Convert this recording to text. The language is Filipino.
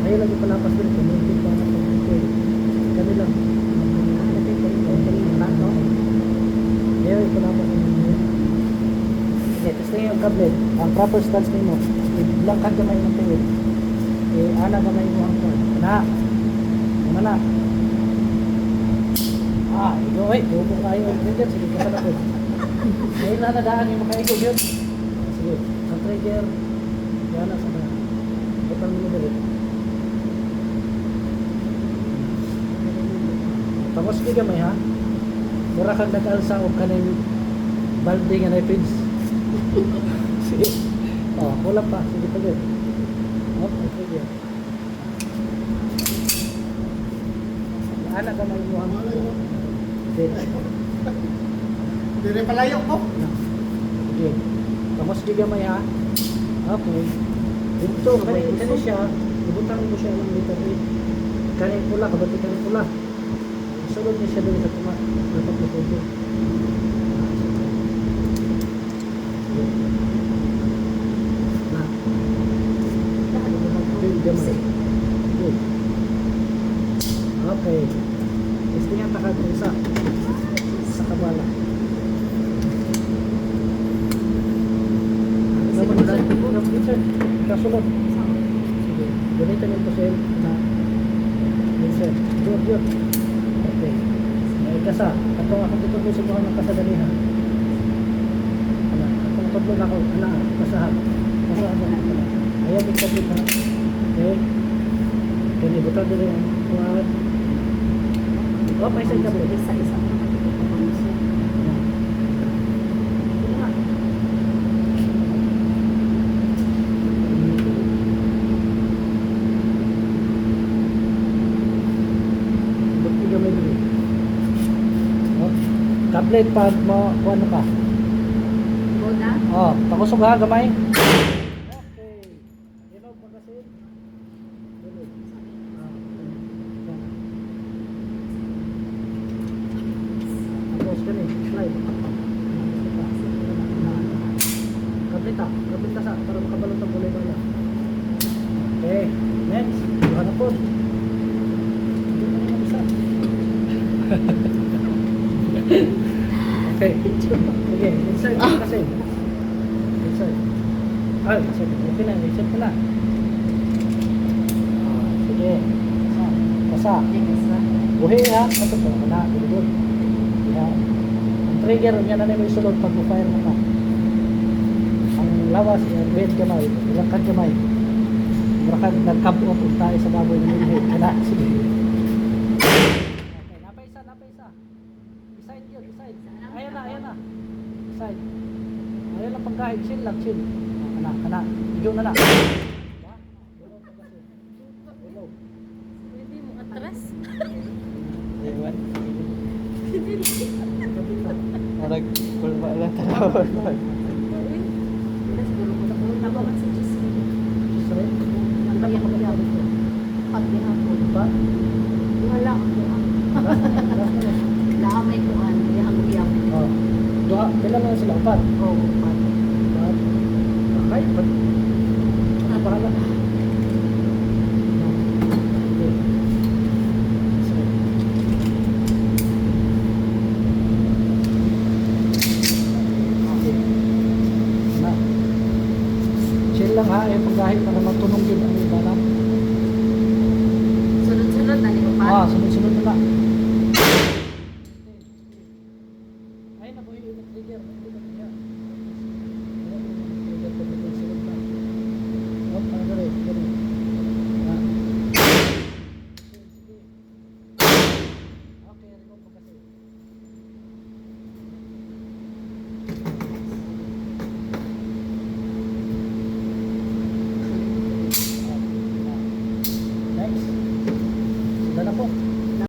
Ayaw lagi palapas din. Hindi pa na pag-record. Kami lang. Ayaw ipalapas din. Okay, testing yung kablet. Ang proper stance nimo. Ilang ka gamay ng tuwid. Ana gamay mo ang cord. Na. Mana? Ikaw ay. Bubo kayo. Sige, ka na po. Ngayon na nadaan yung makaikog yun. Sige, ang trigger. Yan na sa mga. Butang mo dito. Tapos di gamay ha. Mura kang nag-alsa o kanin balde nga na pids. Sige. Wala pa. Sige pa din. Trigger. Anak gamay mo ang Dire palayo ko. Okay. Tapos di gamay ha. Okay. Dito, kani siya, ibutang mo siya ng dito. Kanin pula, kabati kanin pula. Sulod niya siya doon sa tuma. Dapat na tubig. Na. Di gamay. Good. Okay. Gusto niya takag isa. Sa kabala. Kasulod. Sige. Gamitan yung pusil na minsan. Yun. Okay. May kasa. Atong akong tutulog sa mga kasadalihan. Atong tutulog ako. Kasahan. Kasahan mo na. Ayaw may kapit ha. Okay. Kani buta din yung kuwan. May isang kapit. Isa. Tablet pag mo ano ka? Boda? Pakusog ha gamay. Okay. Hello pa kasi. Hello. Tapos kani slide. Tablet ka sa para makabalot ang kulay bala. Okay. Next. Ano po? Okay. Sige, insert kasi. Insert. Okay na, insert ka na. Sige. Kasa. Buhi ha. Ito po, wala. Bilibod. Yan. Ang trigger, yan na may sulod pag fire mo ka. Ang lawas, red kamay. Ilangkad kamay. Murakan, nagkapo po tayo sa baboy ng head. Kala, sige. Okay, napay isa. Side yun. Ayan na. Side. Ayan lang pagkahit. Chill lang. Kana. Idiyo na. Pwede mo atras? Ewan. Parang kulba lang talawan. Siguro ko na tabangan sa Diyos. Sorry. Ang kaya ko. Pag ginapon. Ba? Wala ako. Laamay ko ang iyang. Dua. Kailan na sila? 4. Pat. Okay. Bahala. Chill lang ha, yung pagkahit para magtunog din ang iba. Sunod-sunod na ni ko pa. Sunod-sunod na lang. Ay, nabuhi yung trigger.